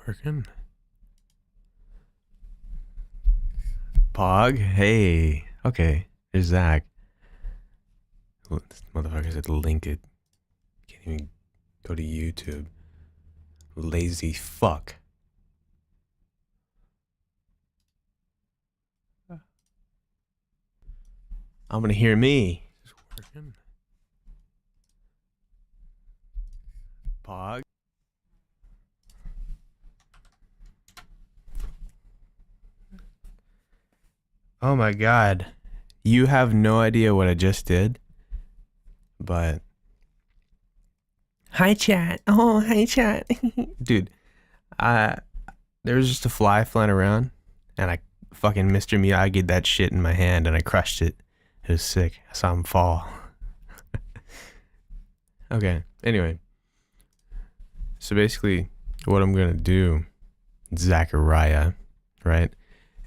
Working. Pog? Hey. Okay. There's Zach. This motherfucker said link it. Can't even go to YouTube. Lazy fuck. I'm gonna hear me. Just working. Pog? Oh my god. You have no idea what I just did. But hi chat. Oh, hi chat. Dude, there was just a fly flying around and I fucking Mr. Miyagi'd that shit in my hand and I crushed it. It was sick. I saw him fall. Okay, anyway. So basically what I'm gonna do, Zachariah, right,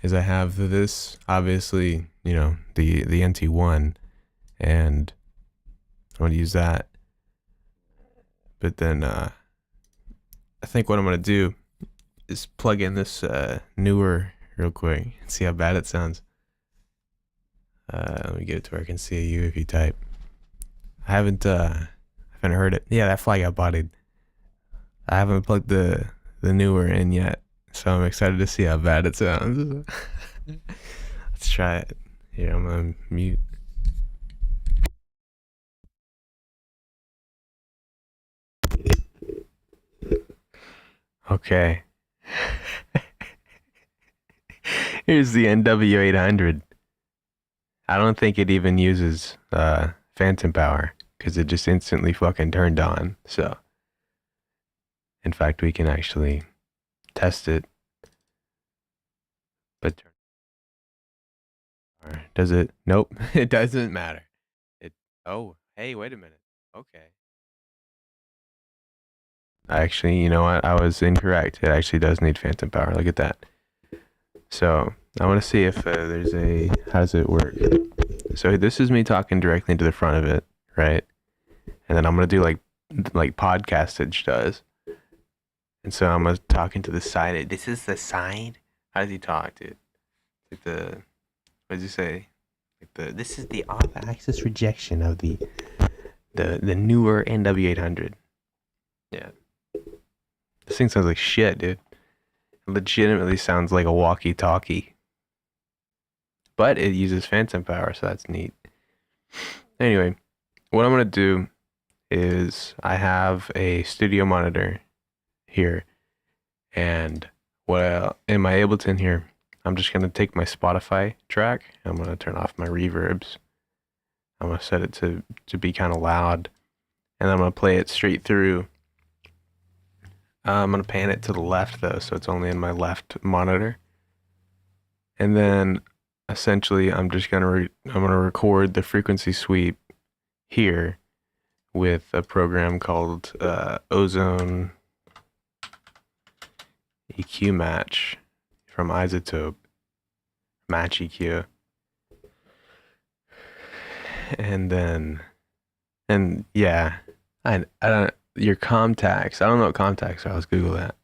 is I have this, obviously, you know, the NT-1, and I'm gonna use that. But then I think what I'm gonna do is plug in this Neewer real quick and see how bad it sounds. Let me get it to where I can see you if you type. I haven't heard it. Yeah, that fly got bodied. I haven't plugged the Neewer in yet, so I'm excited to see how bad it sounds. Let's try it. Here, I'm gonna mute. Okay. Here's the NW-800. I don't think it even uses phantom power because it just instantly fucking turned on. So, in fact, we can actually test it. But does it? Nope, it doesn't matter. It. Oh, hey, wait a minute. Okay. Actually, you know what? I was incorrect. It actually does need phantom power. Look at that. So I want to see if there's a. How does it work? So this is me talking directly into the front of it, right? And then I'm gonna do like podcastage does. And so I'm gonna talk into the side. This is the side. How does he talk, dude? Like the. What does he say? Like the. This is the off-axis rejection of the Neewer NW-800. Yeah. This thing sounds like shit, dude. It legitimately sounds like a walkie-talkie. But it uses phantom power, so that's neat. Anyway, what I'm going to do is I have a studio monitor here. And in my Ableton here, I'm just going to take my Spotify track. I'm going to turn off my reverbs. I'm going to set it to be kind of loud. And I'm going to play it straight through. I'm going to pan it to the left, though, so it's only in my left monitor. And then, essentially, I'm going to record the frequency sweep here with a program called Ozone EQ Match from Isotope, Match EQ. And yeah, I don't. Your contacts. I don't know what contacts are. Let's Google that.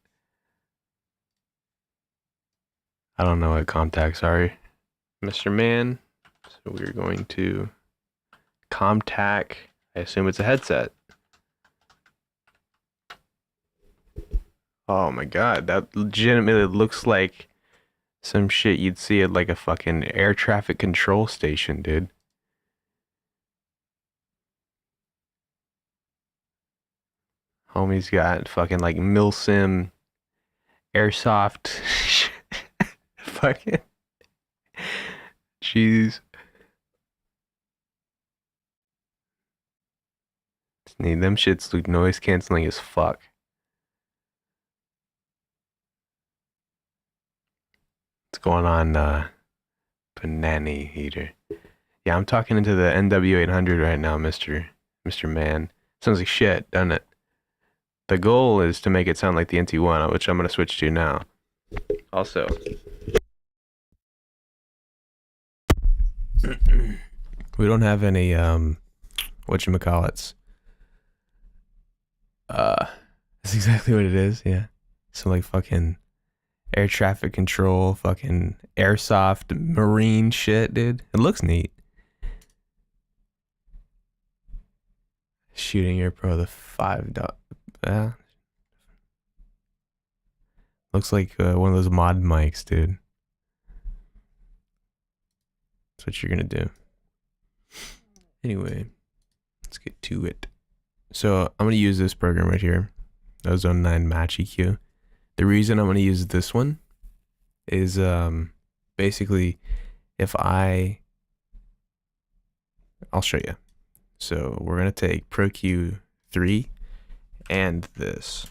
I don't know what contacts are, Mr. Man. So we're going to Comtac. I assume it's a headset. Oh my god, that legitimately looks like some shit you'd see at like a fucking air traffic control station, dude. Homie's got fucking like milsim airsoft fucking jeez. Need them shits look noise canceling as fuck. What's going on, banana heater? Yeah, I'm talking into the NW-800 right now, Mr. Man. Sounds like shit, doesn't it? The goal is to make it sound like the NT-1, which I'm going to switch to now. Also, we don't have any, whatchamacallits. That's exactly what it is, yeah. Some like fucking air traffic control, fucking airsoft marine shit, dude. It looks neat. Shooting Air Pro, the $5. Looks like one of those mod mics, dude. That's what you're gonna do. Anyway, let's get to it. So I'm gonna use this program right here, Ozone 9 Match EQ. The reason I'm gonna use this one is basically if I'll show you. So we're gonna take Pro Q3 and this.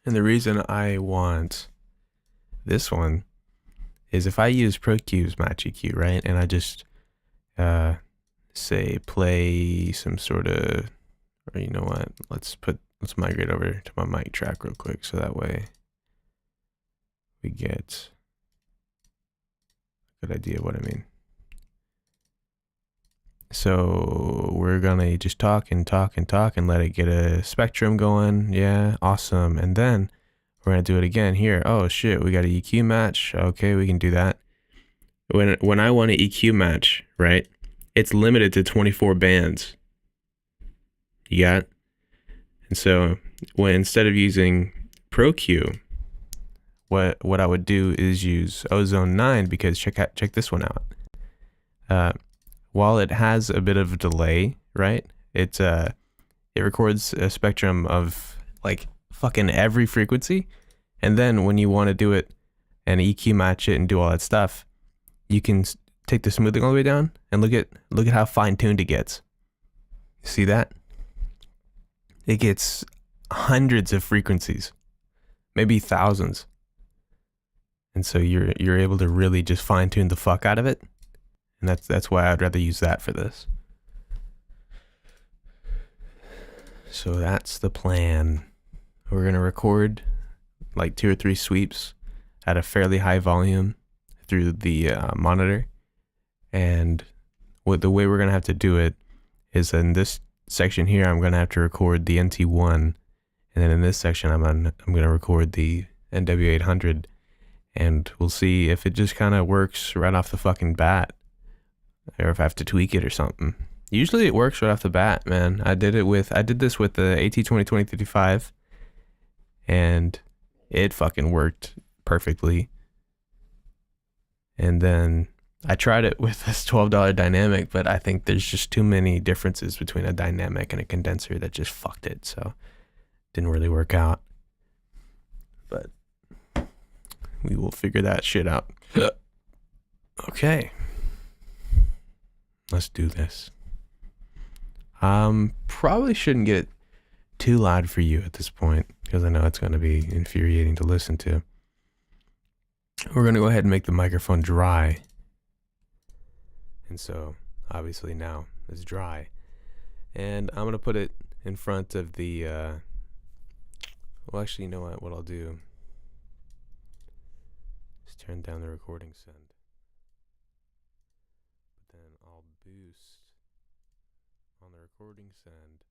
And the reason I want this one is if I use Pro Q's Match EQ, right? And I just say play some sort of, or you know what? Let's migrate over to my mic track real quick so that way we get a good idea of what I mean. So we're gonna just talk and talk and talk and let it get a spectrum going. Yeah, awesome. And then we're gonna do it again here. Oh shit, we got an EQ match. Okay, we can do that. When I want an EQ match, right? It's limited to 24 bands. You got? And so when instead of using Pro Q, what I would do is use Ozone 9 because check this one out. While it has a bit of a delay, right? It records a spectrum of like fucking every frequency, and then when you want to do it and EQ match it and do all that stuff, you can take the smoothing all the way down and look at how fine tuned it gets. See that? It gets hundreds of frequencies, maybe thousands, and so you're able to really just fine tune the fuck out of it. And that's why I'd rather use that for this. So that's the plan. We're gonna record like 2 or 3 sweeps at a fairly high volume through the monitor. And the way we're gonna have to do it is in this section here, I'm gonna have to record the NT-1, and then in this section, I'm gonna record the NW-800, and we'll see if it just kind of works right off the fucking bat, or if I have to tweak it or something. Usually it works right off the bat, man. I did this with the AT-20-2035, and it fucking worked perfectly. And then I tried it with this $12 dynamic, but I think there's just too many differences between a dynamic and a condenser that just fucked it, so didn't really work out. But we will figure that shit out. Okay. Let's do this. Probably shouldn't get too loud for you at this point, because I know it's going to be infuriating to listen to. We're going to go ahead and make the microphone dry. And so, obviously now it's dry. And I'm going to put it in front of the, well, actually, you know what I'll do is turn down the recording send. But then I'll boost on the recording send.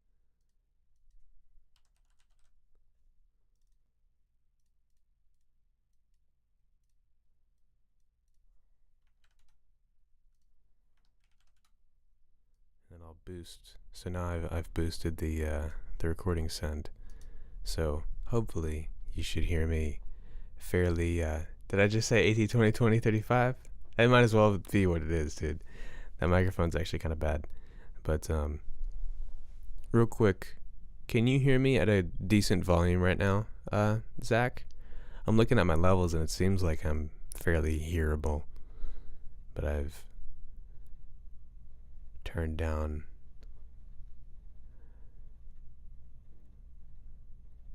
And I'll boost. So now I've boosted the recording send. So hopefully you should hear me fairly. Did I just say AT-20-20-35? It might as well be what it is, dude. That microphone's actually kind of bad. But real quick, can you hear me at a decent volume right now, Zach? I'm looking at my levels and it seems like I'm fairly hearable, but I've turned down.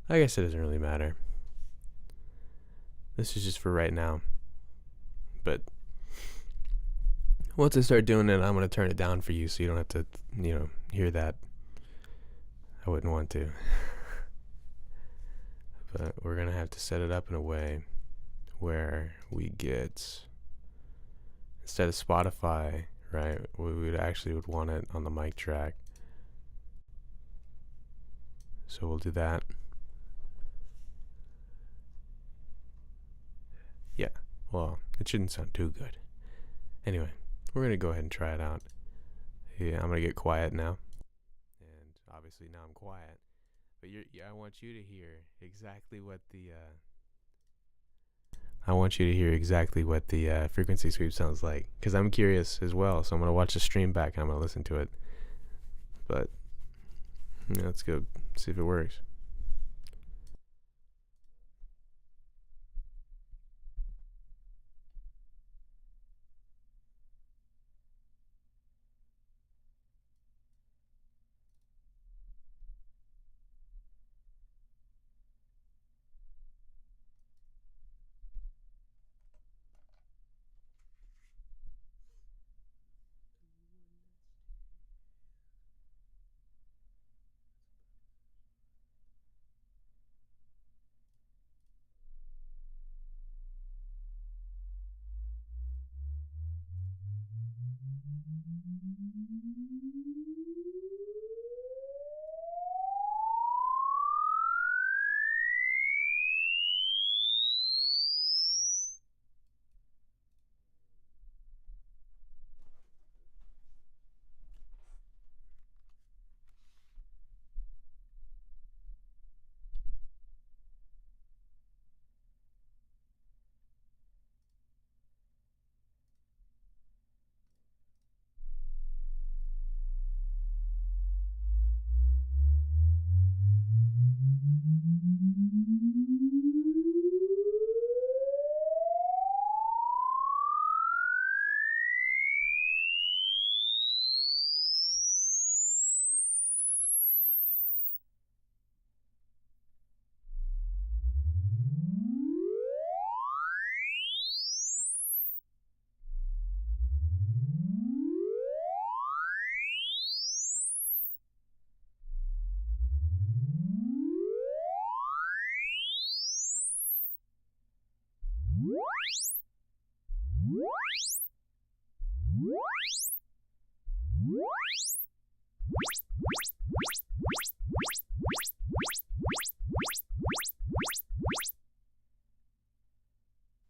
I guess it doesn't really matter. This is just for right now. But once I start doing it, I'm going to turn it down for you so you don't have to, hear that. I wouldn't want to. But we're going to have to set it up in a way where we get, instead of Spotify, right, we would want it on the mic track. So we'll do that. Well, it shouldn't sound too good. Anyway, we're going to go ahead and try it out. Yeah, I'm going to get quiet now. And obviously now I'm quiet. But I want you to hear exactly what the frequency sweep sounds like, because I'm curious as well. So I'm gonna watch the stream back and I'm gonna listen to it. But let's go see if it works.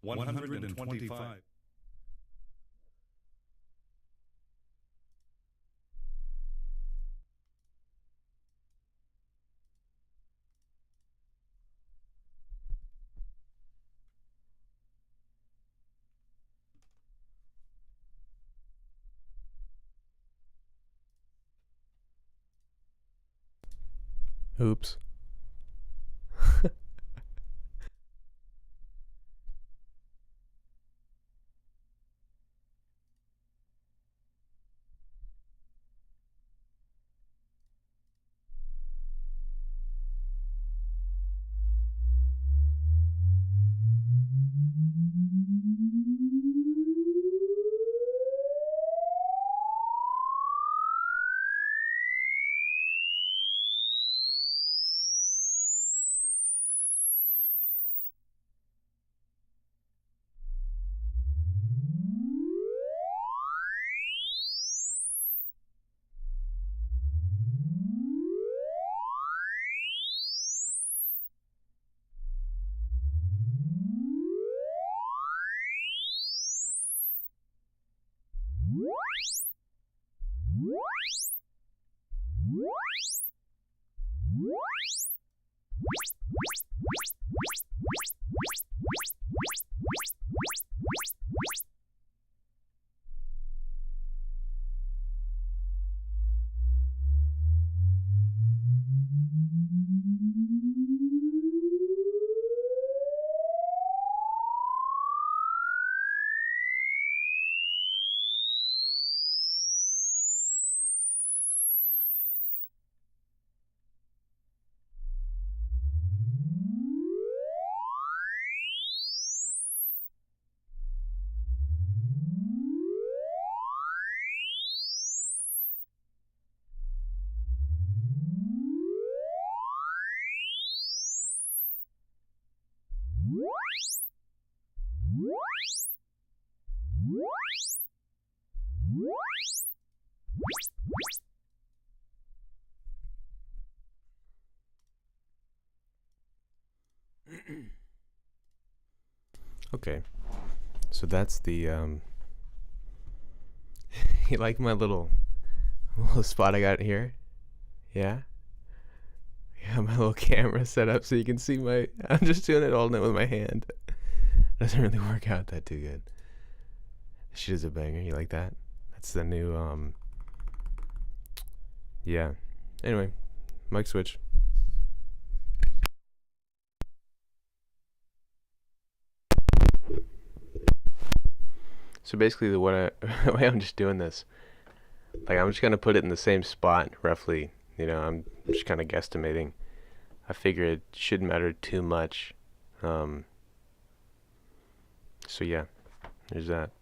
$125. Oops. Okay, So that's the you like my little spot I got here? Yeah? Yeah, my little camera set up so you can see my I'm just doing it all night with my hand. Doesn't really work out that too good. Shit is a banger. You like that? That's the new yeah. Anyway, mic switch. So basically the way I'm just doing this, like I'm just gonna put it in the same spot roughly. I'm just kind of guesstimating. I figure it shouldn't matter too much. Um, so yeah, there's that.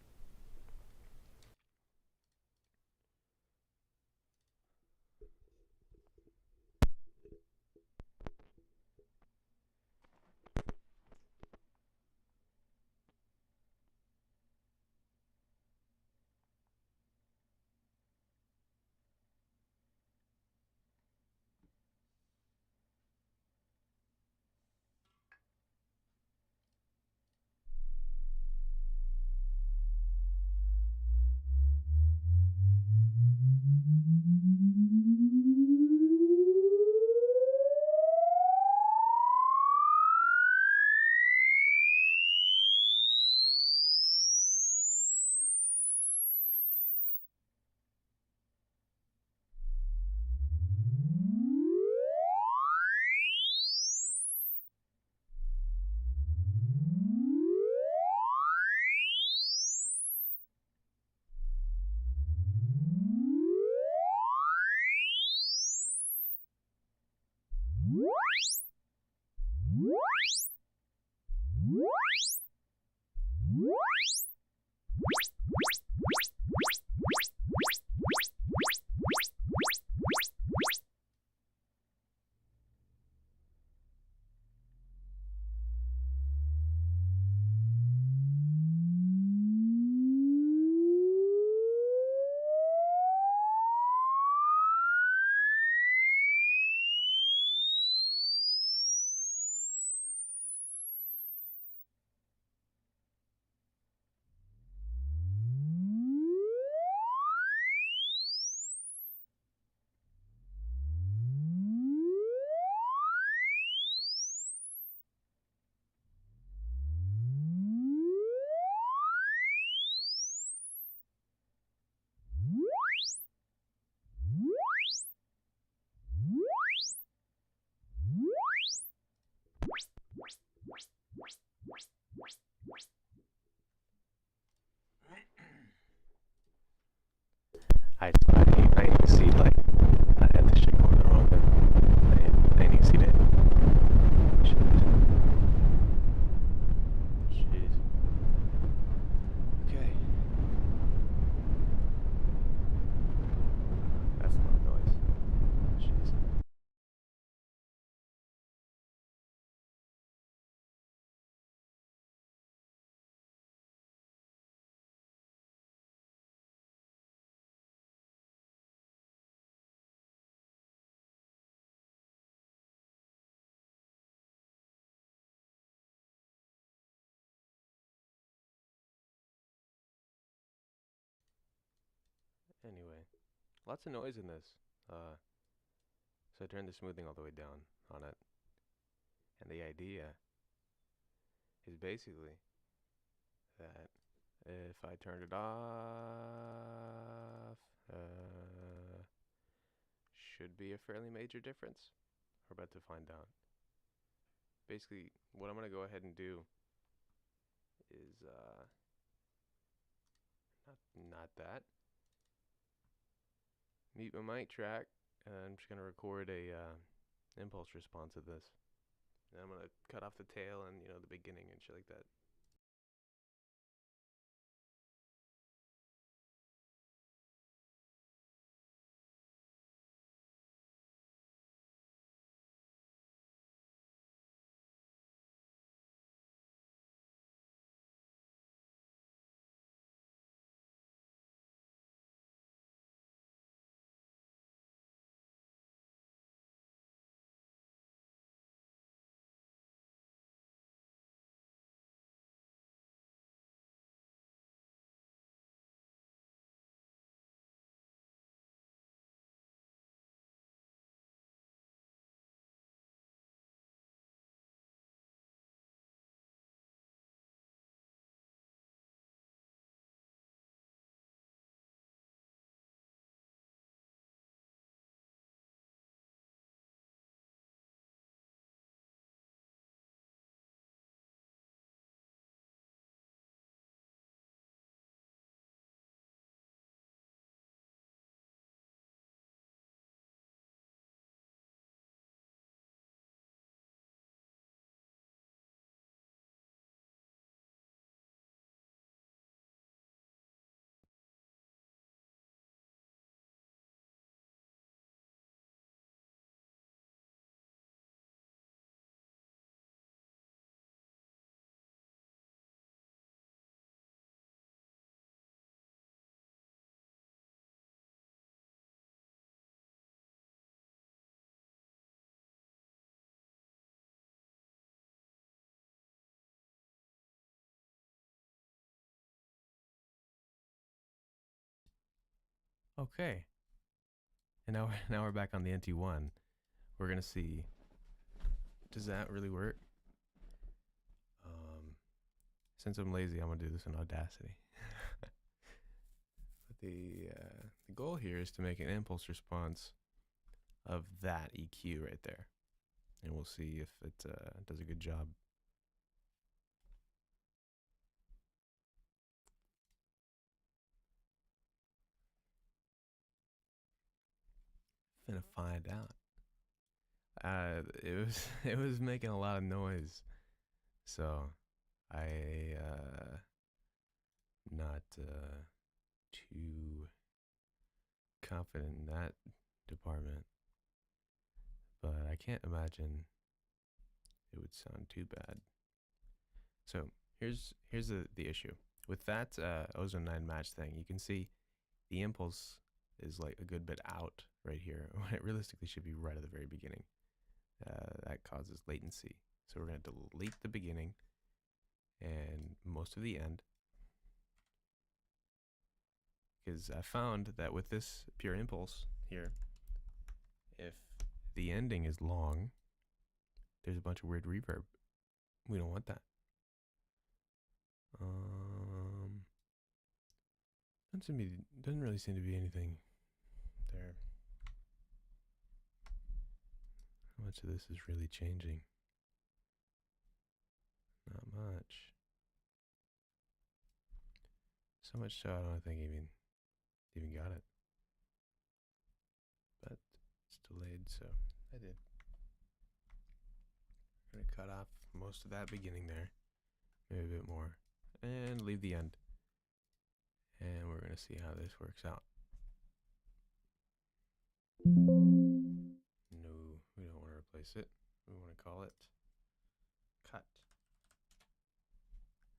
I need to see like I had this shit going the wrong way. I need to see that. Jeez. Okay. That's a lot of noise. Jeez. Anyway, lots of noise in this. So I turned the smoothing all the way down on it, and the idea is basically that if I turn it off, should be a fairly major difference. We're about to find out. Basically, what I'm gonna go ahead and do is not that. Mute my mic track, and I'm just gonna record a impulse response of this. And I'm gonna cut off the tail and the beginning and shit like that. Okay. And now we're back on the NT-1. We're gonna see, does that really work? Since I'm lazy, I'm gonna do this in Audacity. But the goal here is to make an impulse response of that EQ right there, and we'll see if it does a good job. Finna find out. It was making a lot of noise, so I not too confident in that department, but I can't imagine it would sound too bad. So here's the issue with that ozone 9 match thing. You can see the impulse is like a good bit out right here when it realistically should be right at the very beginning. That causes latency, so we're going to delete the beginning and most of the end, because I found that with this pure impulse here, if the ending is long, there's a bunch of weird reverb. We don't want that. Doesn't really seem to be anything there. How much of this is really changing? Not much. So much so I don't think even got it. But it's delayed, so I did. I'm gonna cut off most of that beginning there, maybe a bit more, and leave the end. And we're gonna see how this works out. No, we don't want to replace it. We want to call it cut.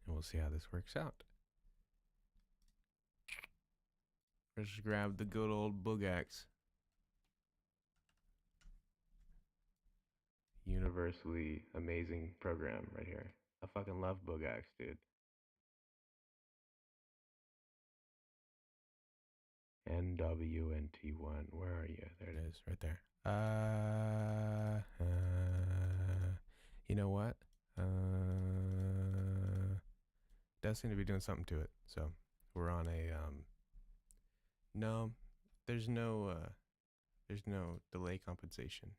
And we'll see how this works out. Let's grab the good old Boogax. Universally amazing program right here. I fucking love Boogax, dude. NW-1, where are you? There it is, right there. You know what? Does seem to be doing something to it. So we're on a no, there's no delay compensation.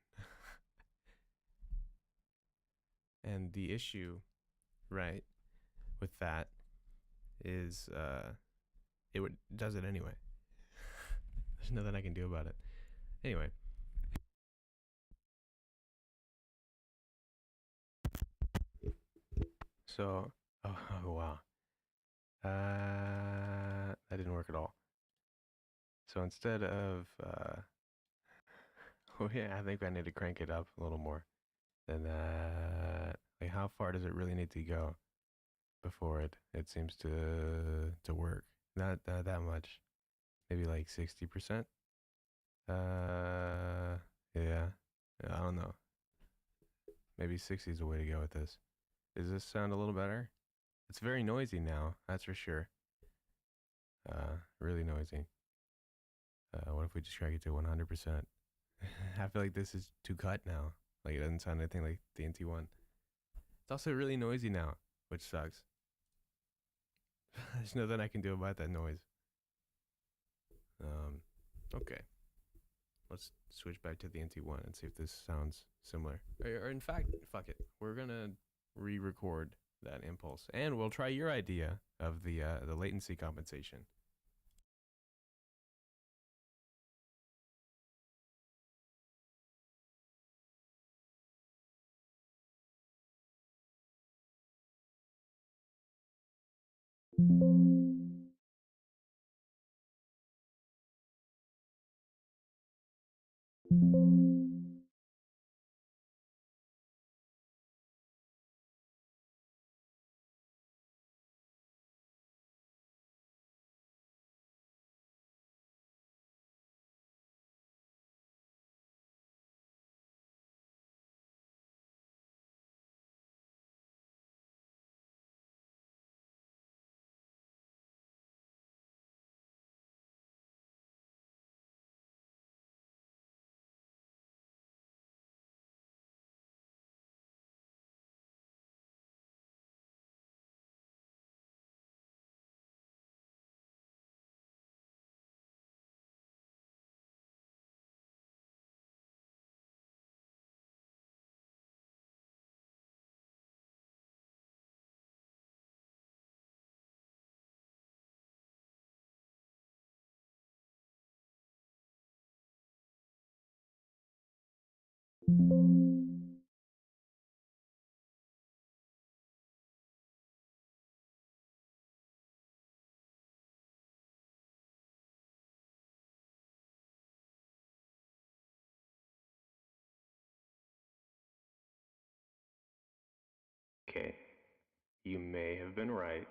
And the issue, right, with that is does it anyway. There's nothing I can do about it. Anyway. So, oh wow. That didn't work at all. So instead of, oh yeah, I think I need to crank it up a little more than that. Like, how far does it really need to go before it seems to work? Not that much. Maybe like 60%. Yeah. I don't know. Maybe 60 is the way to go with this. Does this sound a little better? It's very noisy now, that's for sure. Really noisy. What if we just crank it to 100%? I feel like this is too cut now. Like, it doesn't sound anything like the NT-1. It's also really noisy now, which sucks. There's nothing I can do about that noise. Okay. Let's switch back to the NT-1 and see if this sounds similar. Or in fact, fuck it. We're gonna re-record that impulse, and we'll try your idea of the latency compensation. Okay, you may have been right.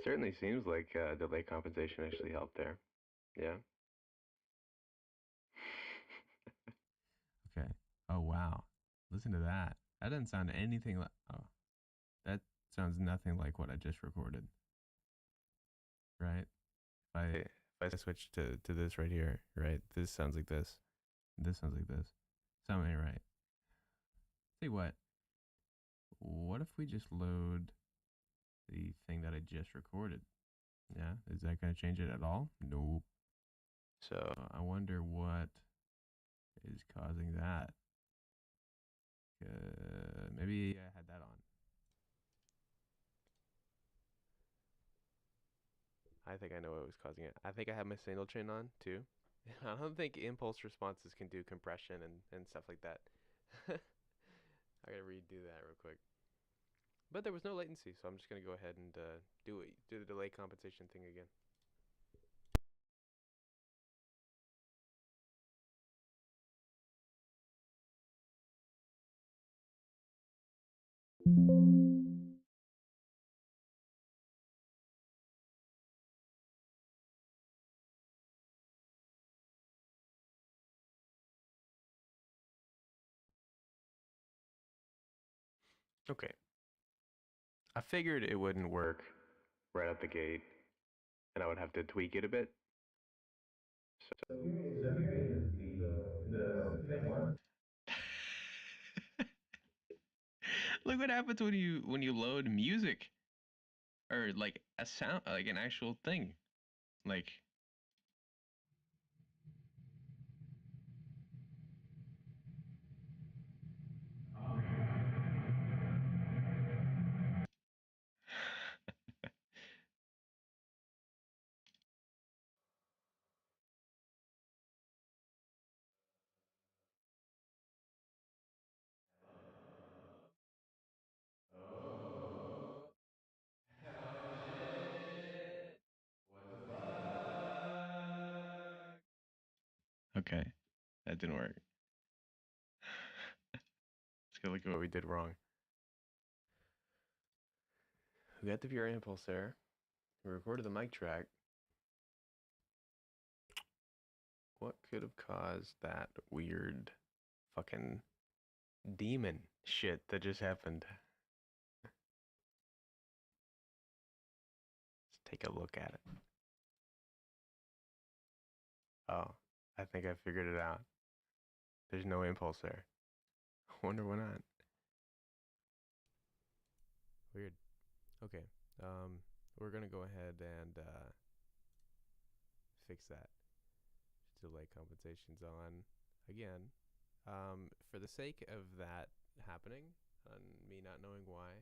Certainly seems like delay compensation actually helped there. Yeah. Okay. Oh wow. Listen to that. That doesn't sound anything like. Oh, that sounds nothing like what I just recorded. Right. If I switch to this right here, right? This sounds like this. This sounds like this. Something right. See what? What if we just load the thing that I just recorded? Yeah. Is that going to change it at all? Nope. So I wonder what is causing that. Maybe I had that on. I think I know what was causing it. I think I have my signal chain on too. I don't think impulse responses can do compression and stuff like that. I gotta redo that real quick. But there was no latency, so I'm just gonna go ahead and do the delay compensation thing again. Okay. I figured it wouldn't work right out the gate, and I would have to tweak it a bit. So here is the thing one. Look what happens when you load music or like a sound like an actual thing. Like oh, oh shit. What the fuck? Okay, that didn't work. Let's go look at what we did wrong. We got the pure impulse there. We recorded the mic track. What could have caused that weird fucking demon shit that just happened? Let's take a look at it. Oh, I think I figured it out. There's no impulse there. I wonder why not. Weird. Okay. We're gonna go ahead and fix that. Delay compensations on again. For the sake of that happening, and me not knowing why,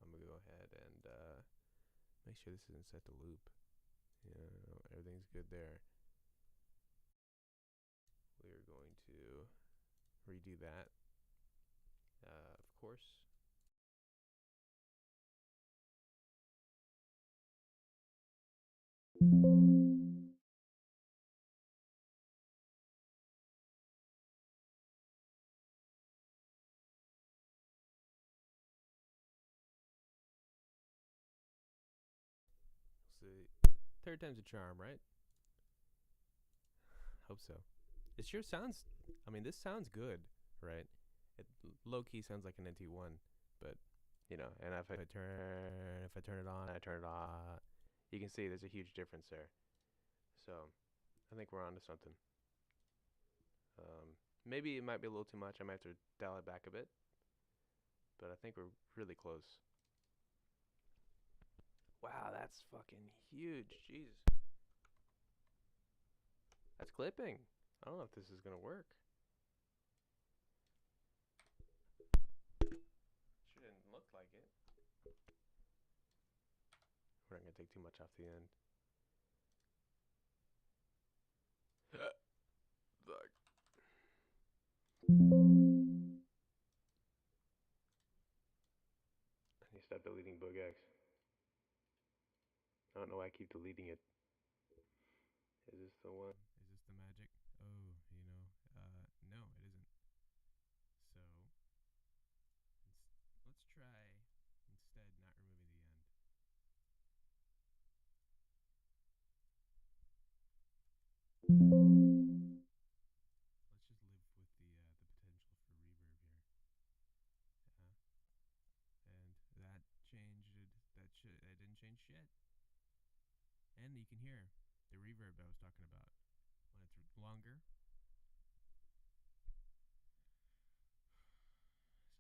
I'm gonna go ahead and make sure this isn't set to loop. Yeah, everything's good there. We're going to redo that, of course. We'll see. Third time's a charm, right? Hope so. It sure sounds. I mean, this sounds good, right? It low key sounds like an NT-1, but you know. And if I turn it on, I turn it off. You can see there's a huge difference there. So I think we're onto something. Maybe it might be a little too much. I might have to dial it back a bit, but I think we're really close. Wow, that's fucking huge. Jesus. That's clipping. I don't know if this is gonna work. Sure didn't look like it. We're not gonna take too much off the end. Fuck. stop deleting Book X. I don't know why I keep deleting it. Is this the one? Is this the magic? Oh, no, it isn't. So, let's try instead not removing the end. Let's just live with the potential for reverb here. And that changed. That didn't change shit. And you can hear the reverb I was talking about when it's longer.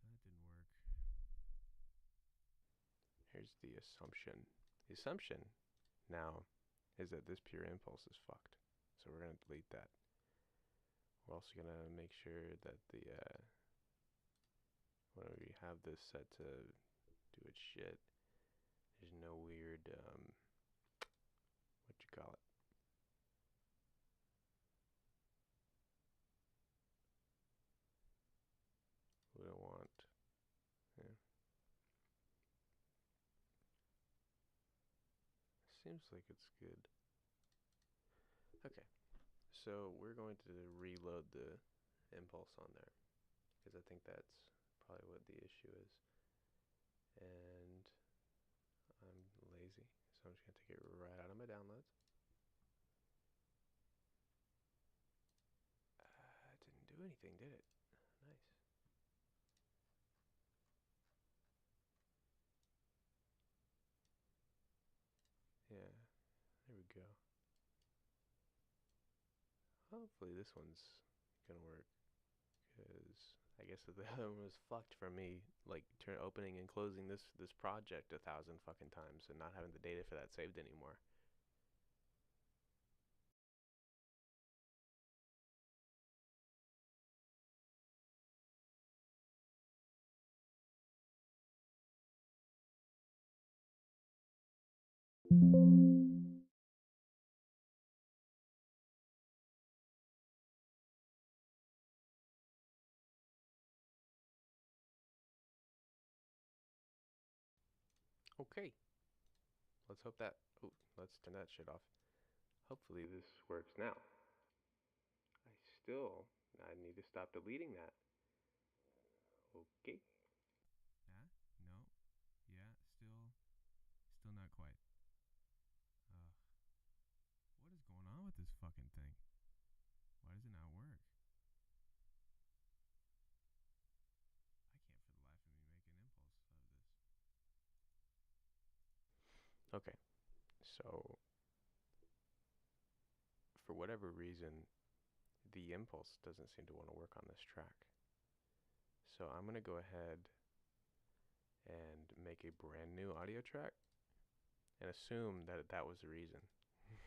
So that didn't work. Here's the assumption. The assumption now is that this pure impulse is fucked. So we're going to delete that. We're also going to make sure that when we have this set to do its shit, there's no weird, what you call it? We don't want, Seems like it's good. Okay, so we're going to reload the impulse on there, because I think that's probably what the issue is. And I'm lazy, so I'm just going to take it right out of my downloads. It didn't do anything, did it? Nice. Yeah, there we go. Hopefully this one's gonna work, because I guess the other one was fucked for me, like opening and closing this project 1,000 fucking times and not having the data for that saved anymore. Okay, let's hope that. Oh, let's turn that shit off. Hopefully this works now. I need to stop deleting that. Okay. Yeah. No. Yeah. Still not quite. What is going on with this fucking thing? Why does it not work? I can't for the life of me make an impulse of this. Okay, so for whatever reason, the impulse doesn't seem to want to work on this track. So I'm going to go ahead and make a brand new audio track and assume that that was the reason. I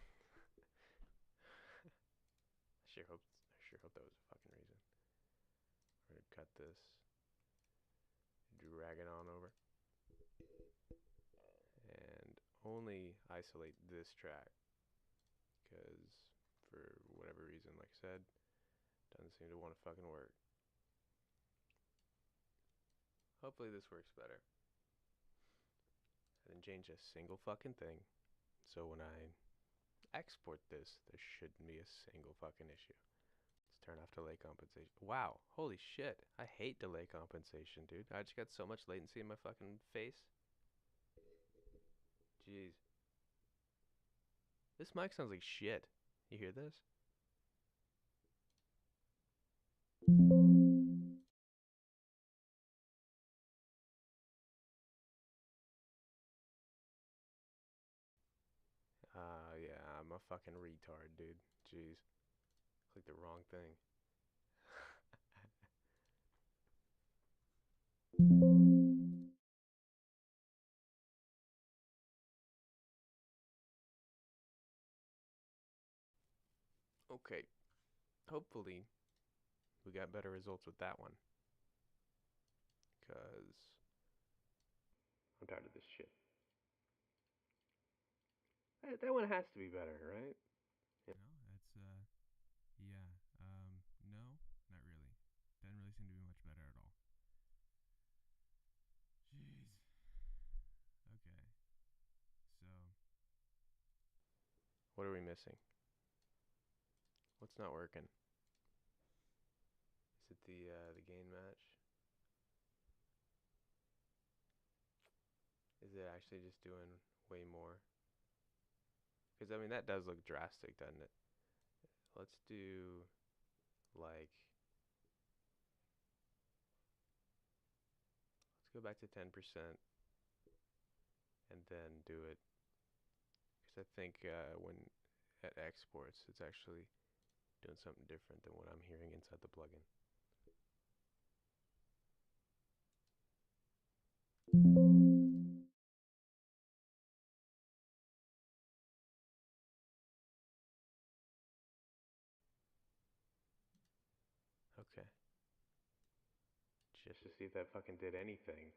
sure hope that was a fucking reason. We're going to cut this, drag it on over, and only isolate this track, because for whatever reason, like I said, doesn't seem to want to fucking work. Hopefully this works better. I didn't change a single fucking thing, so when I export this, there shouldn't be a single fucking issue. Let's turn off delay compensation. Wow, holy shit. I hate delay compensation, dude. I just got so much latency in my fucking face. Jeez. This mic sounds like shit. You hear this? Yeah, I'm a fucking retard, dude. Jeez. Clicked the wrong thing. Okay. Hopefully, we got better results with that one. Because I'm tired of this shit. That one has to be better, right? No, that's, yeah. No, not really. Doesn't really seem to be much better at all. Jeez. What are we missing? What's not working? Is it the gain match? Is it actually just doing way more? Because I mean that does look drastic, doesn't it? Let's do like, let's go back to 10% and then do it. Because I think when at exports, it's actually doing something different than what I'm hearing inside the plugin. Okay. Just to see if that fucking did anything.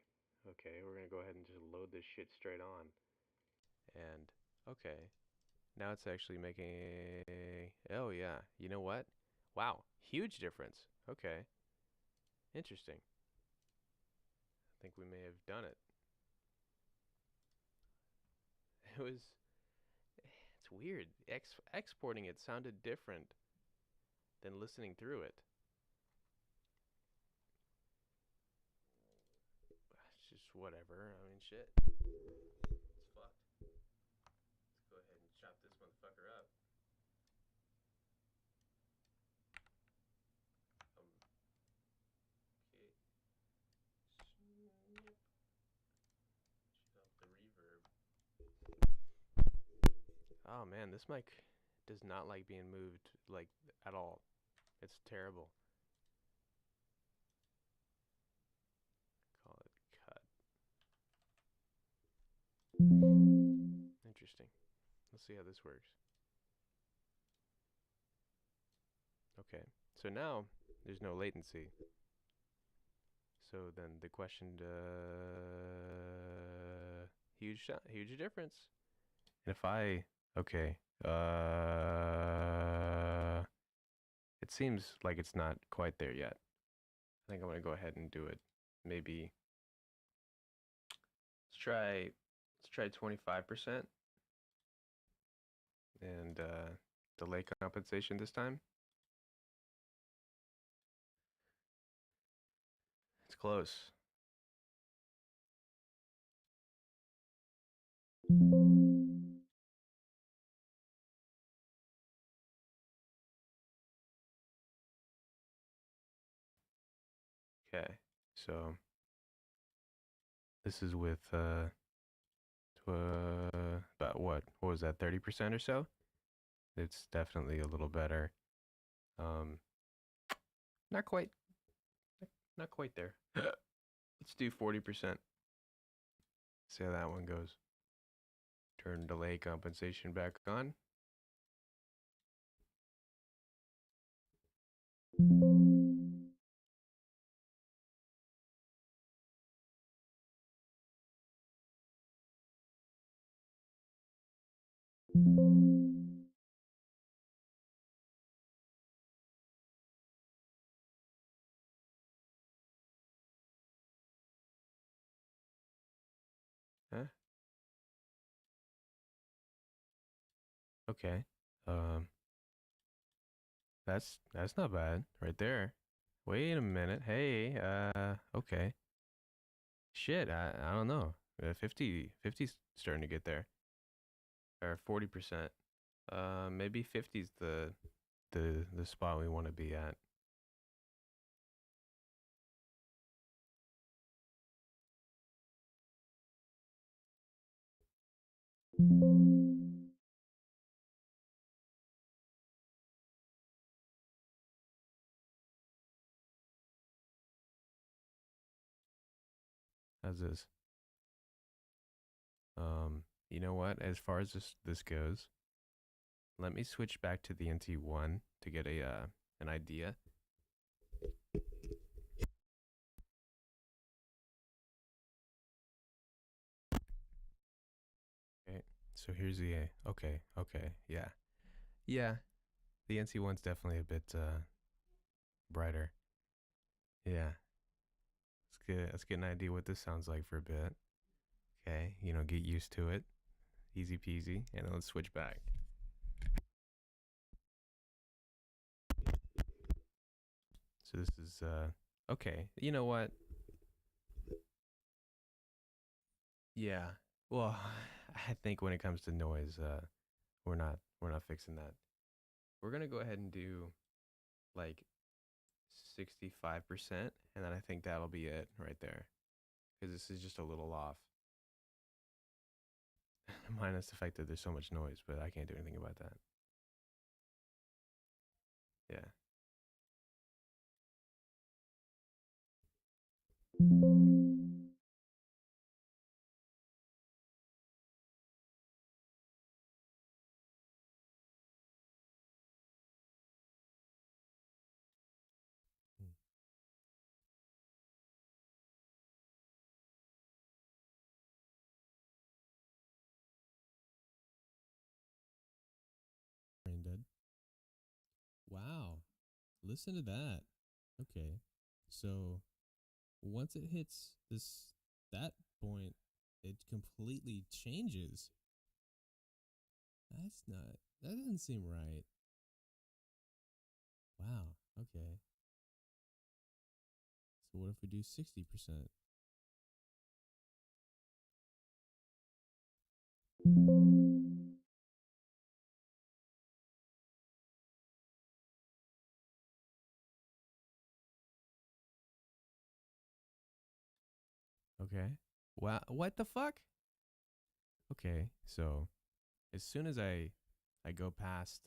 Okay, we're gonna go ahead and just load this shit straight on. And, okay. Now it's actually making a... Oh, yeah. You know what? Wow. Huge difference. Okay. Interesting. I think we may have done it. It was... It's weird. Exporting it sounded different than listening through it. It's just whatever. I mean, shit. It's fucked. Let's go ahead and chop this motherfucker up. Okay. Snip. Shut off the reverb. Oh man, this mic does not like being moved, like, at all. It's terrible. Call it cut. Interesting. Let's see how this works. Okay, so now there's no latency. So then the question, huge difference. And if I, okay, it seems like it's not quite there yet. I think I'm gonna go ahead and do it. Maybe let's try 25% and delay compensation this time. It's close. Okay, so this is with about what was that, 30% or so? It's definitely a little better. Not quite there. Let's do 40%. See how that one goes. Turn delay compensation back on. Huh? Okay. That's not bad right there. Wait a minute. Hey, okay. Shit, I don't know. 50's starting to get there. Or 40%. Maybe 50's the spot we want to be at. How's this? You know what? As far as this goes, let me switch back to the NT-1 to get a an idea. Okay, so here's the A. Okay, yeah. Yeah, the NT-1's definitely a bit brighter. Yeah. Let's get an idea what this sounds like for a bit. Okay, you know, get used to it. Easy peasy. And then let's switch back. So this is okay. You know what? Yeah. Well, I think when it comes to noise, we're not fixing that. We're gonna go ahead and do like 65%, and then I think that'll be it right there, because this is just a little off. Minus the fact that there's so much noise, but I can't do anything about that. Yeah. Brain dead. Wow. Listen to that. Okay. So once it hits that point, it completely changes. That doesn't seem right. Wow. Okay. So what if we do 60%? Okay. Wow. What the fuck? Okay. So as soon as I go past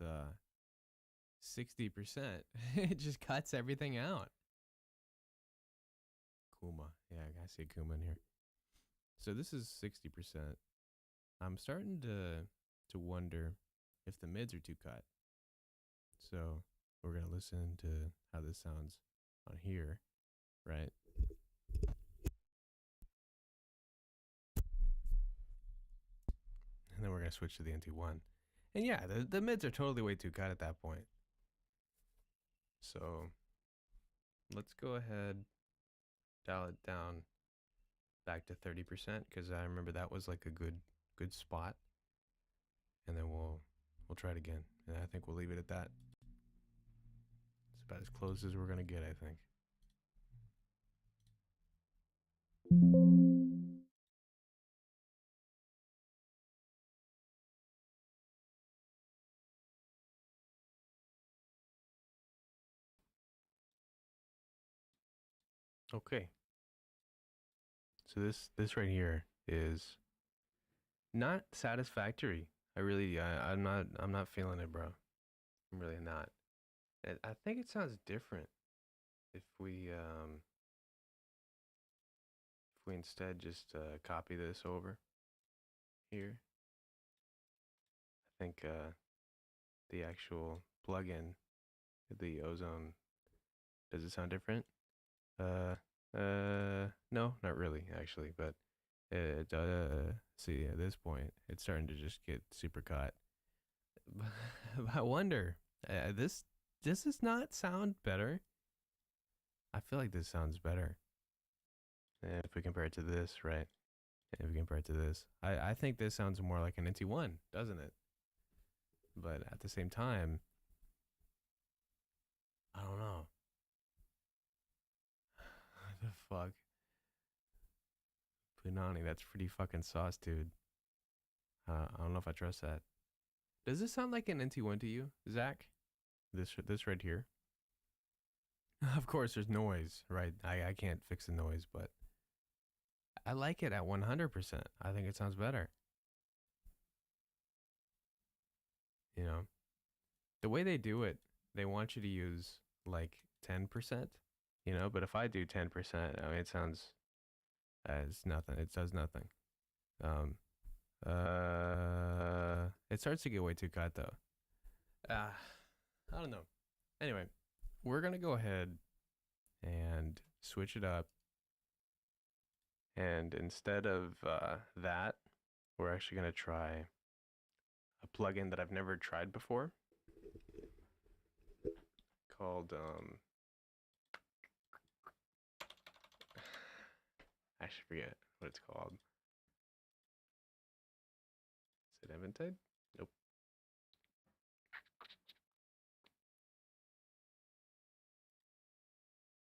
60%, it just cuts everything out. Kuma. Yeah, I see Kuma in here. So this is 60%. I'm starting to wonder if the mids are too cut. So we're gonna listen to how this sounds on here, right? And then we're gonna switch to the NT-1. And yeah, the mids are totally way too cut at that point. So let's go ahead, dial it down back to 30%, because I remember that was like a good spot. And then we'll try it again. And I think we'll leave it at that. It's about as close as we're gonna get, I think. Okay. So this right here is not satisfactory. I'm not feeling it, bro. I'm really not. I think it sounds different if we instead just copy this over here. I think the actual plugin, the Ozone, does it sound different? No, not really actually, but it see at this point it's starting to just get super cut. I wonder, this does not sound better. I feel like this sounds better if we compare it to this, right? If we compare it to this, I think this sounds more like an NT-1, doesn't it? But at the same time, I don't know. What the fuck? Punani, that's pretty fucking sauce, dude. I don't know if I trust that. Does this sound like an NT-1 to you, Zach? This right here? Of course, there's noise, right? I can't fix the noise, but I like it at 100%. I think it sounds better. You know, the way they do it, they want you to use like 10%, you know, but if I do 10%, I mean, it sounds as nothing. It does nothing. Um, it starts to get way too cut though. I don't know. Anyway, we're going to go ahead and switch it up. And instead of that, we're actually going to try a plugin that I've never tried before called I should forget what it's called. Is it Eventide? Nope.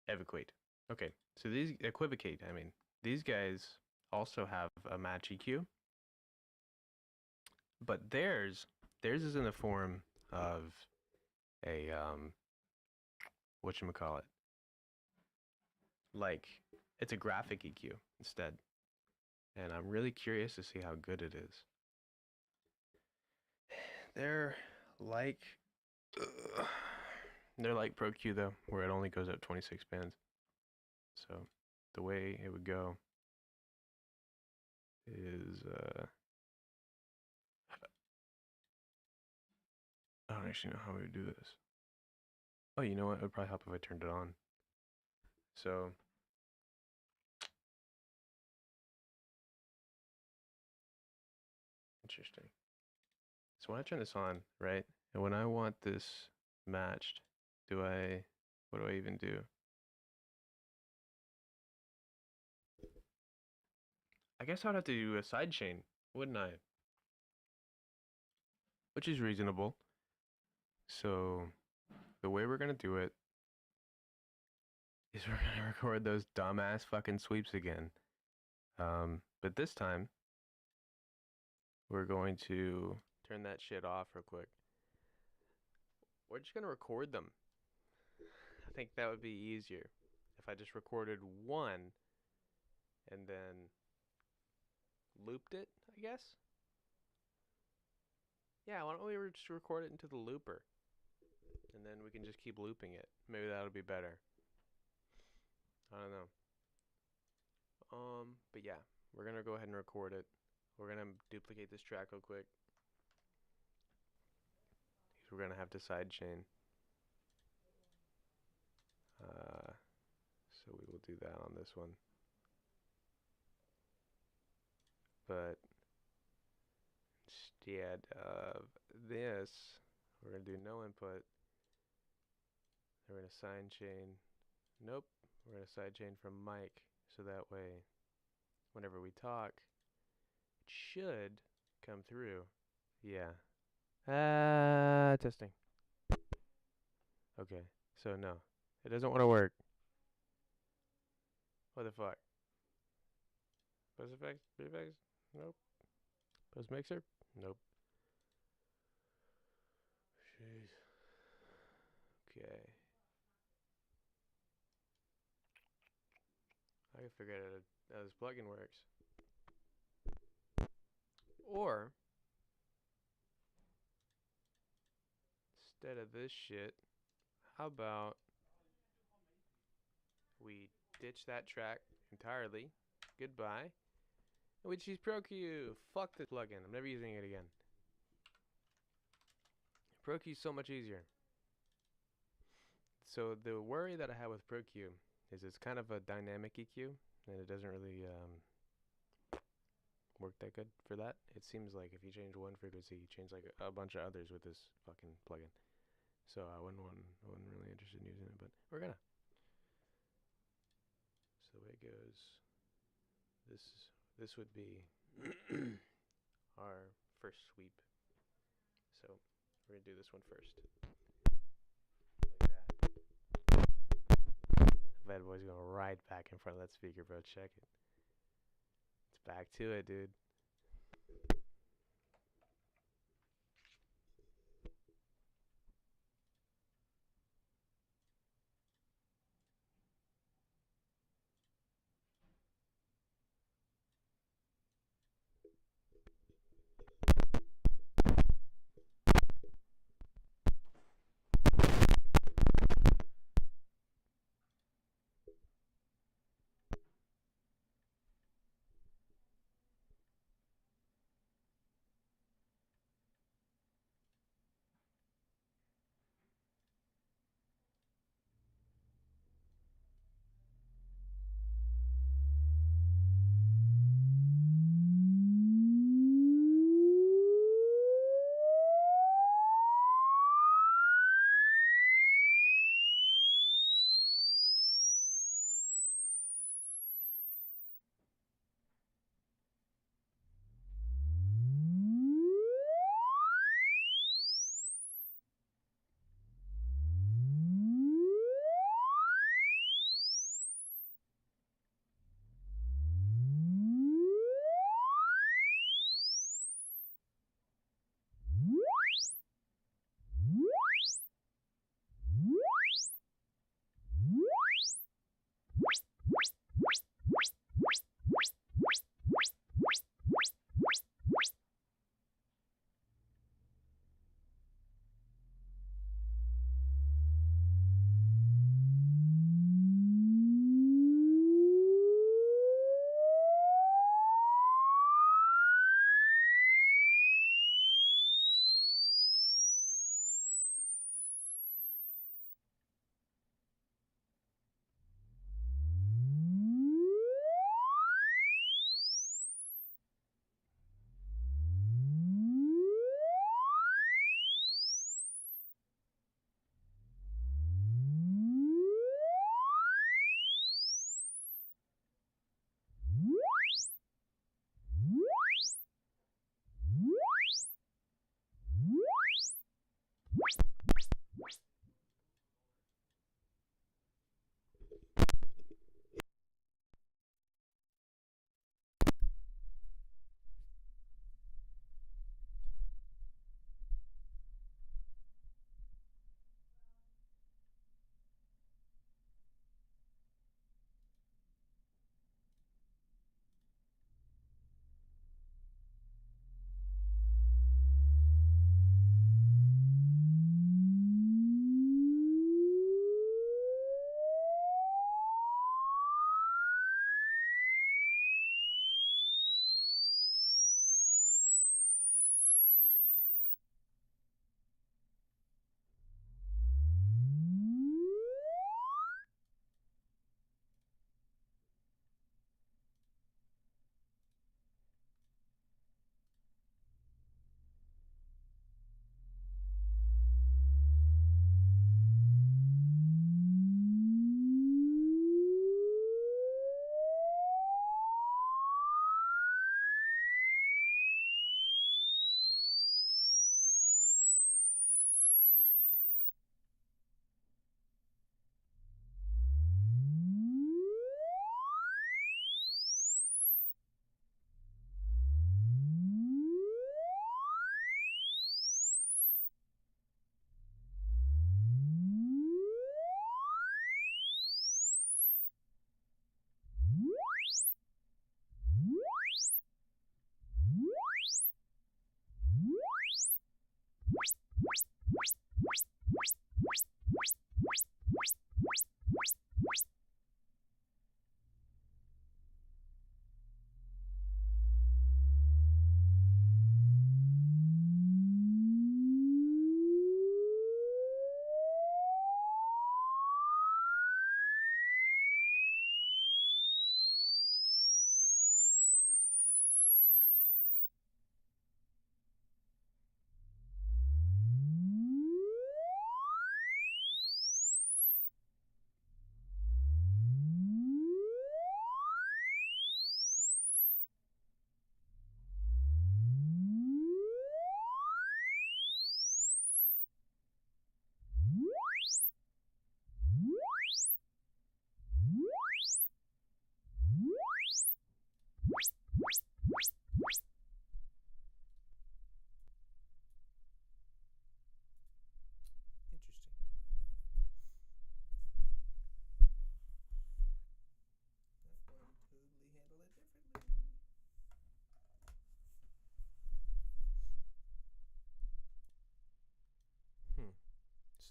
evacuate. Okay, so these equivocate. I mean, these guys also have a match EQ, but theirs is in the form of a whatchamacallit, like it's a graphic EQ instead, and I'm really curious to see how good it is. They're like they're like Pro Q though, where it only goes up 26 bands. So the way it would go is I don't actually know how we would do this. Oh, you know what? It would probably help if I turned it on. So interesting. So when I turn this on, right, and when I want this matched, what do I even do? I guess I'd have to do a sidechain, wouldn't I? Which is reasonable. So the way we're gonna do it is we're gonna record those dumbass fucking sweeps again. But this time we're going to turn that shit off real quick. We're just gonna record them. I think that would be easier if I just recorded one and then looped it, I guess. Yeah, why don't we just record it into the looper? And then we can just keep looping it. Maybe that'll be better. I don't know. But yeah, we're gonna go ahead and record it. We're gonna duplicate this track real quick. We're gonna have to sidechain. So we will do that on this one. But instead of this, we're gonna do no input. Then we're gonna sidechain. Nope. We're gonna sidechain from mic, so that way, whenever we talk, it should come through. Yeah. Testing. Okay. So no, it doesn't want to work. What the fuck? Post effects? Effects? Nope. Post mixer? Nope. Jeez. Okay. I can figure out how this plugin works. Or instead of this shit, how about we ditch that track entirely? Goodbye. And we choose ProQ. Fuck this plugin. I'm never using it again. ProQ is so much easier. So the worry that I have with ProQ is it's kind of a dynamic EQ, and it doesn't really work that good for that. It seems like if you change one frequency, you change like a bunch of others with this fucking plugin. So I wasn't really interested in using it, but we're gonna. So the way it goes, this would be our first sweep. So we're gonna do this one first, like that. Bad boy's going right back in front of that speaker, bro. Check it. It's back to it, dude.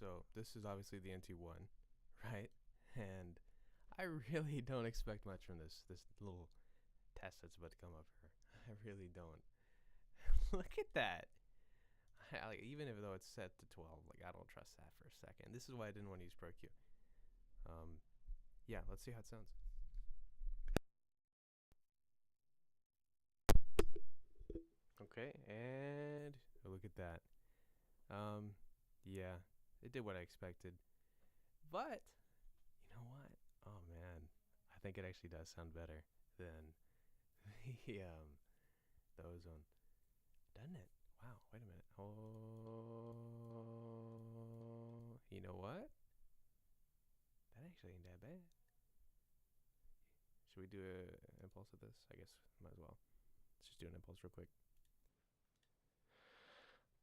So this is obviously the NT-1, right? And I really don't expect much from this little test that's about to come up here. I really don't. Look at that. Even if though it's set to 12, like I don't trust that for a second. This is why I didn't want to use ProQ. Yeah, let's see how it sounds. Okay, and look at that. Yeah, it did what I expected. But you know what? Oh man, I think it actually does sound better than the ozone, doesn't it? Wow. Wait a minute. Oh, you know what? That actually ain't that bad. Should we do an impulse of this? I guess might as well. Let's just do an impulse real quick.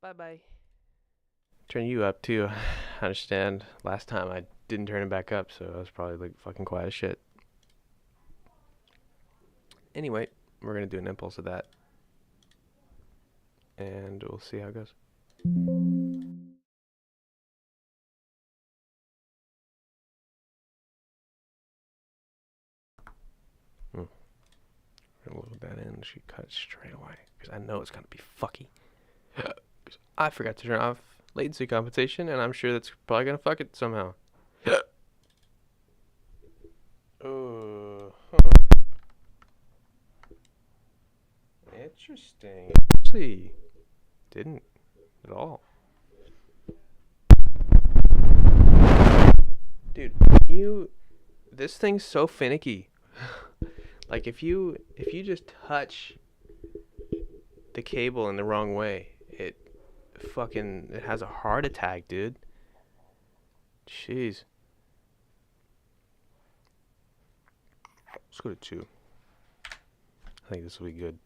Bye bye. Turn you up too. I understand. Last time I didn't turn it back up, so I was probably like fucking quiet as shit. Anyway, we're gonna do an impulse of that, and we'll see how it goes. We're gonna load that in. She cut straight away because I know it's gonna be fucky. I forgot to turn off latency compensation, and I'm sure that's probably gonna fuck it somehow. Oh, huh. Interesting. Actually, didn't at all. Dude, this thing's so finicky. Like if you just touch the cable in the wrong way, it has a heart attack, dude. Jeez. Let's go to 2. I think this will be good.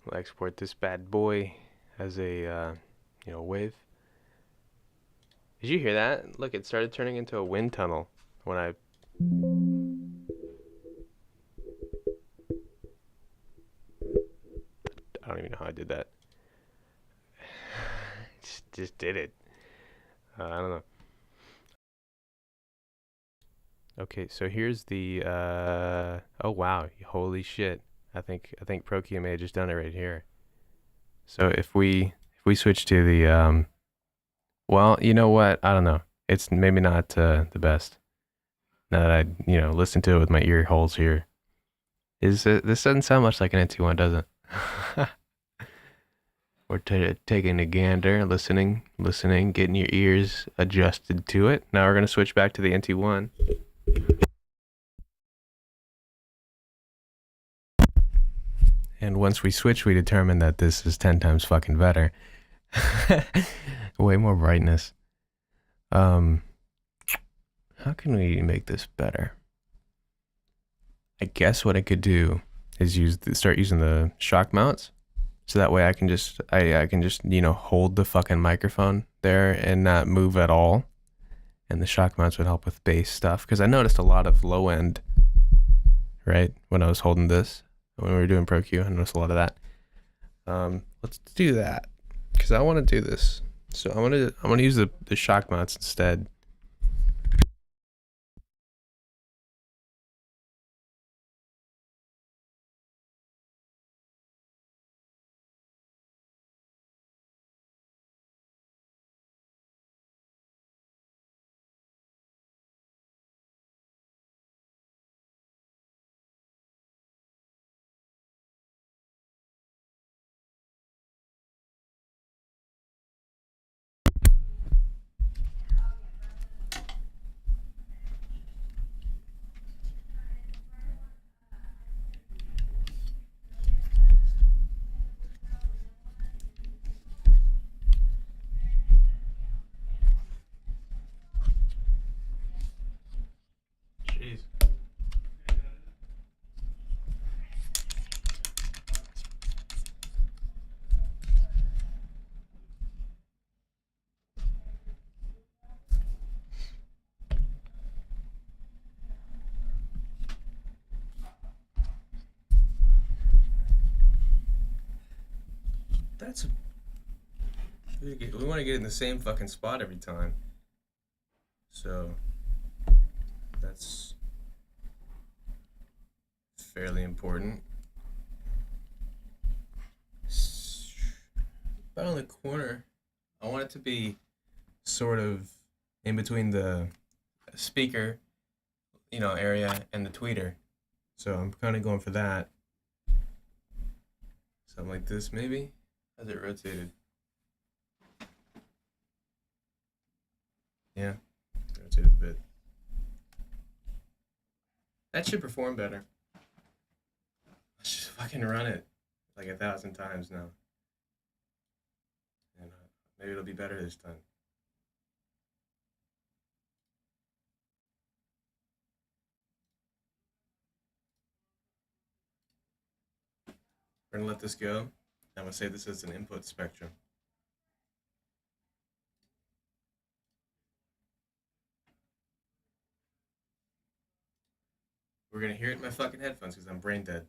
We'll export this bad boy as a wave. Did you hear that? Look, it started turning into a wind tunnel when I don't even know how I did that. just did it. I don't know. Okay, so here's the oh wow, holy shit. I think ProQ may have just done it right here. So if we switch to the well, you know what? I don't know. It's maybe not the best. Now that I listen to it with my ear holes here. This doesn't sound much like an NT-1, does it? We're taking a gander, listening, getting your ears adjusted to it. Now we're going to switch back to the NT-1. And once we switch, we determine that this is 10 times fucking better. Way more brightness. How can we make this better? I guess what I could do is start using the shock mounts. So that way I can just hold the fucking microphone there and not move at all. And the shock mounts would help with bass stuff. Because I noticed a lot of low end, right? When I was holding this, when we were doing ProQ, I noticed a lot of that. Let's do that. Because I want to do this. So I'm gonna use the shock mounts instead. Jeez. We want to get in the same fucking spot every time. So that's fairly important. About on the corner, I want it to be sort of in between the speaker, area and the tweeter. So I'm kind of going for that. Something like this, maybe. How's it rotated? Yeah, rotated a bit. That should perform better. Let's just fucking run it like 1,000 times now, and maybe it'll be better this time. We're gonna let this go. I'm gonna say this is an input spectrum. We're gonna hear it in my fucking headphones because I'm brain dead.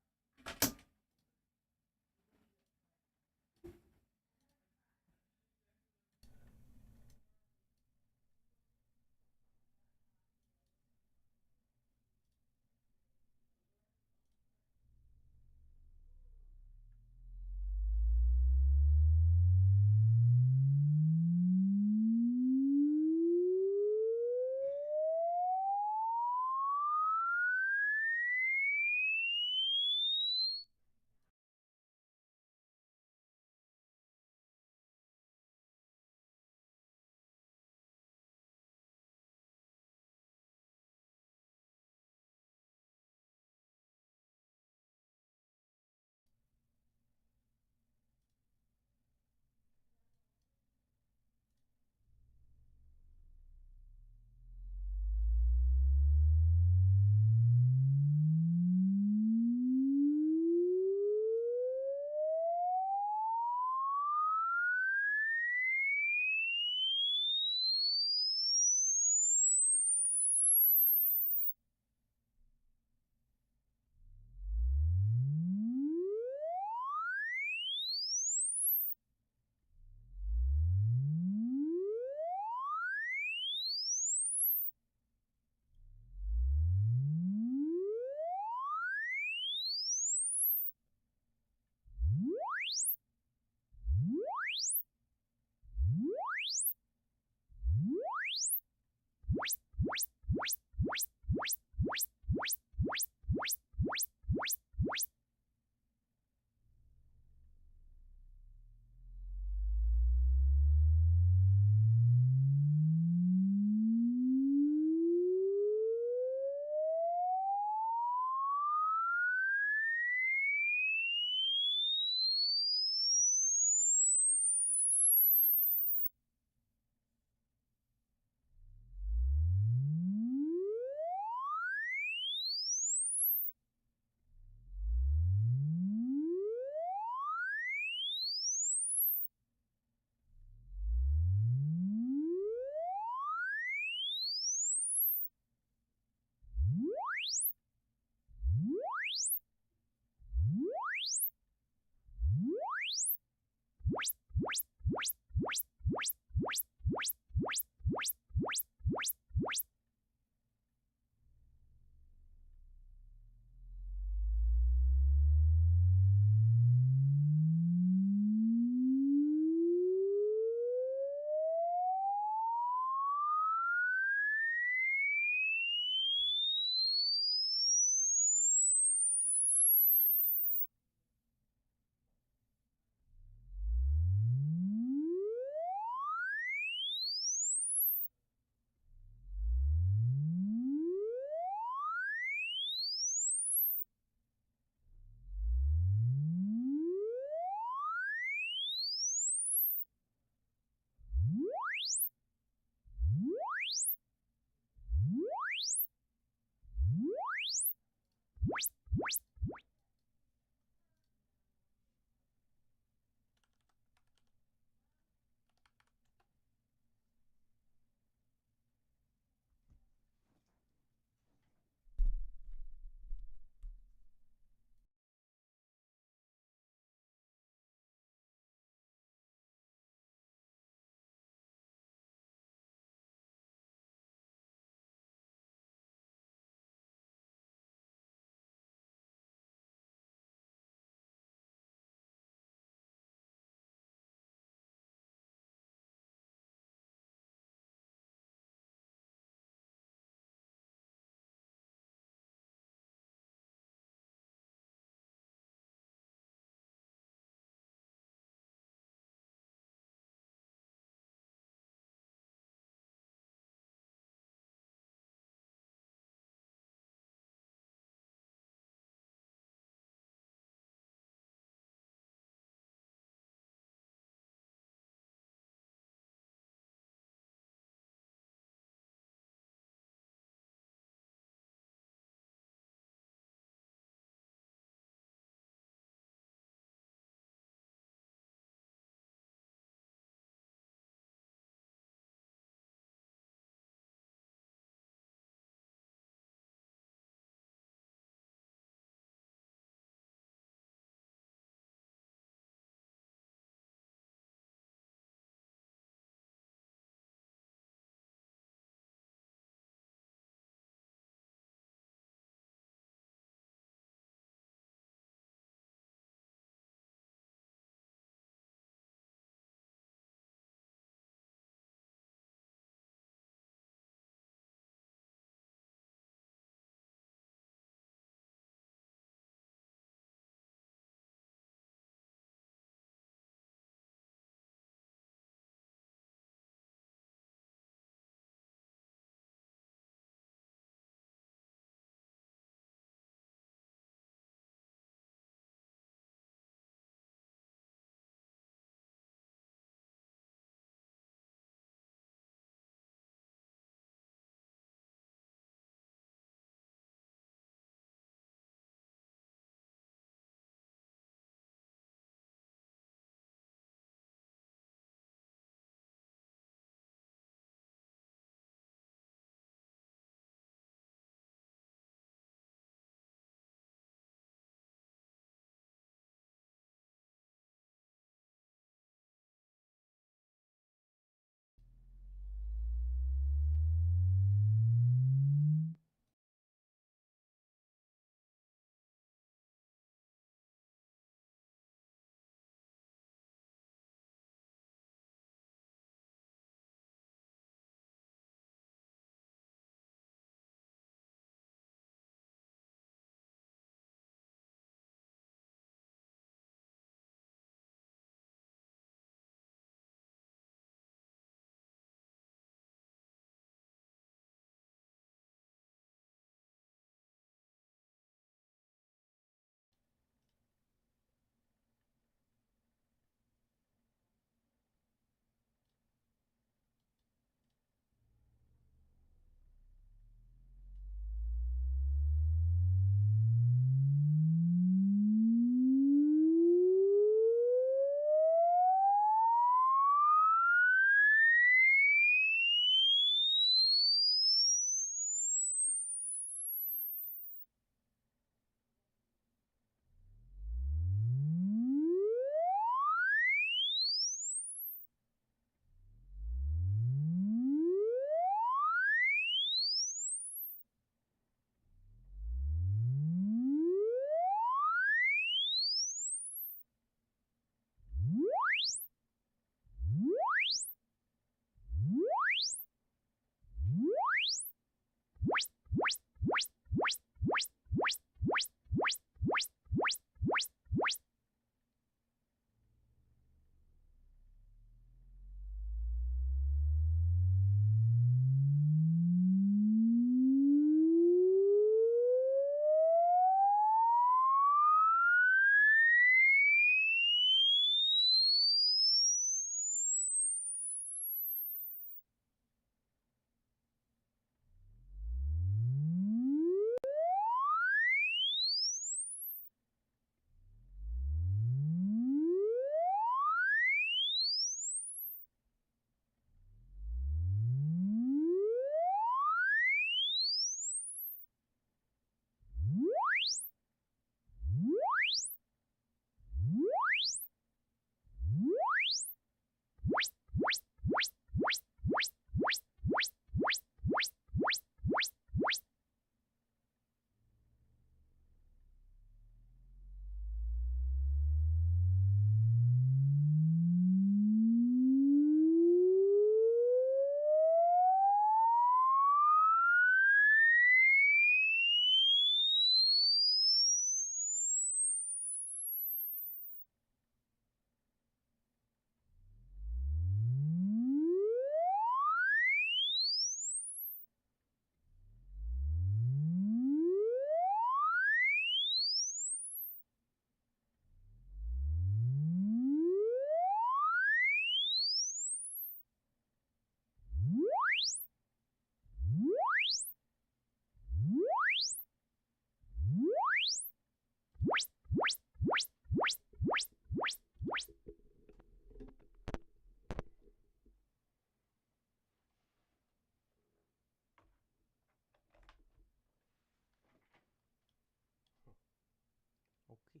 Okay.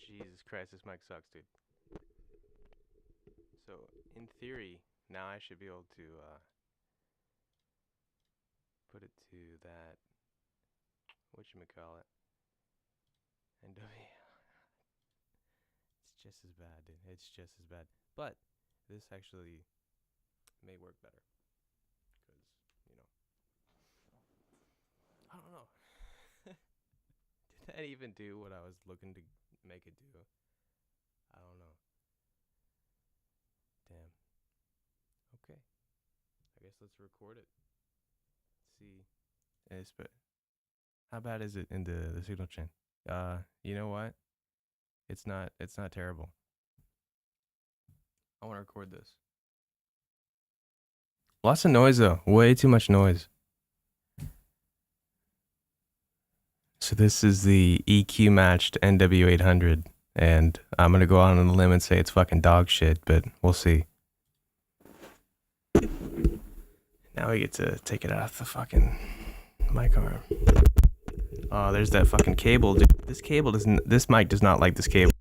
Jesus Christ, this mic sucks, dude. So, in theory, now I should be able to put it to that, whatchamacallit, NW. It's just as bad, dude. It's just as bad. But this actually may work better. Because, I don't know. Did that even do what I was looking to make it do? I don't know. Damn. Okay. I guess let's record it. See. But how bad is it in the signal chain? You know what? It's not terrible. I want to record this. Lots of noise though. Way too much noise. So this is the EQ matched NW-800, and I'm gonna go out on a limb and say it's fucking dog shit, but we'll see. Now we get to take it off the fucking mic arm. Oh, there's that fucking cable, dude. This mic does not like this cable.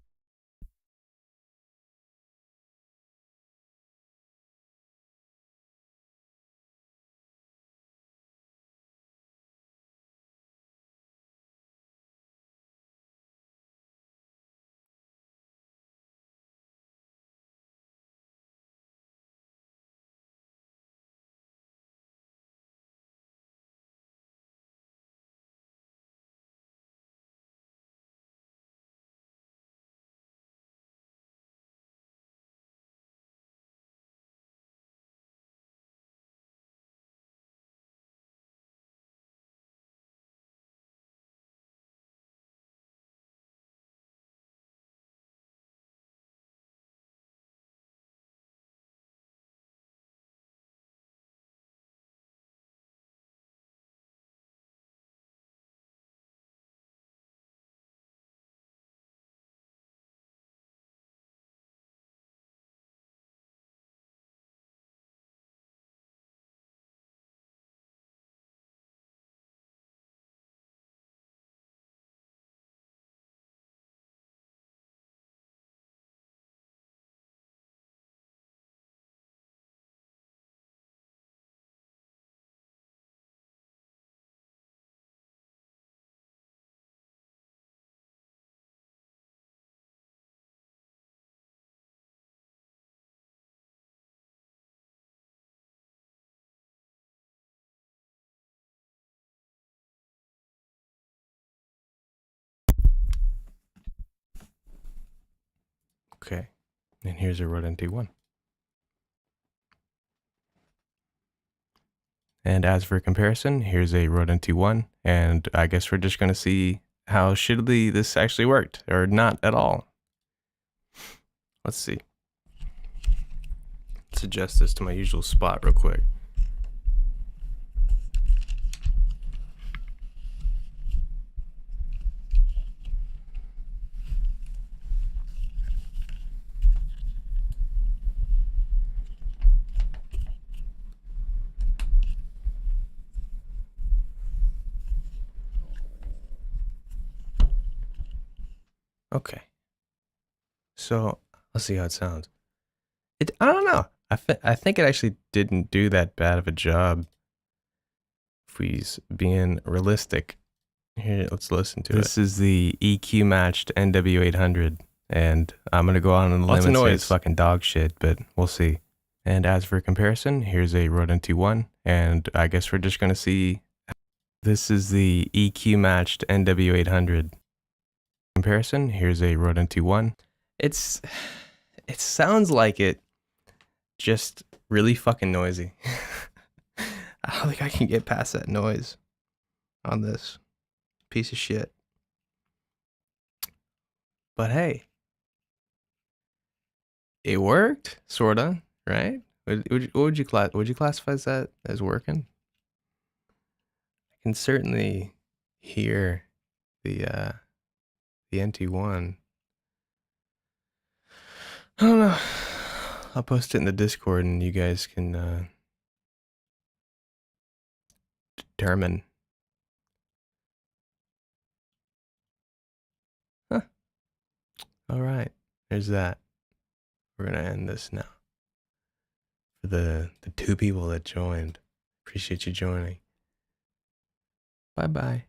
Okay, and here's a Rode NT-1. And as for comparison, here's a Rode NT-1, and I guess we're just gonna see how shittily this actually worked, or not at all. Let's see. Let's adjust this to my usual spot real quick. Okay. So let's see how it sounds. I don't know. I think it actually didn't do that bad of a job. If he's being realistic. Here, let's listen to it. This is the EQ matched NW-800, and I'm gonna go out on a limb and say it's fucking dog shit, but we'll see. And as for comparison, here's a Rode NT-1, and I guess we're just gonna see. This is the EQ matched NW-800. Comparison, here's a Rode NT-1. It sounds like it, just really fucking noisy. I don't think I can get past that noise on this piece of shit. But hey, it worked, sorta, right? Would you classify that as working? I can certainly hear the NT-1. I don't know. I'll post it in the Discord, and you guys can determine. Huh. All right. There's that. We're going to end this now. For the 2 people that joined. Appreciate you joining. Bye-bye.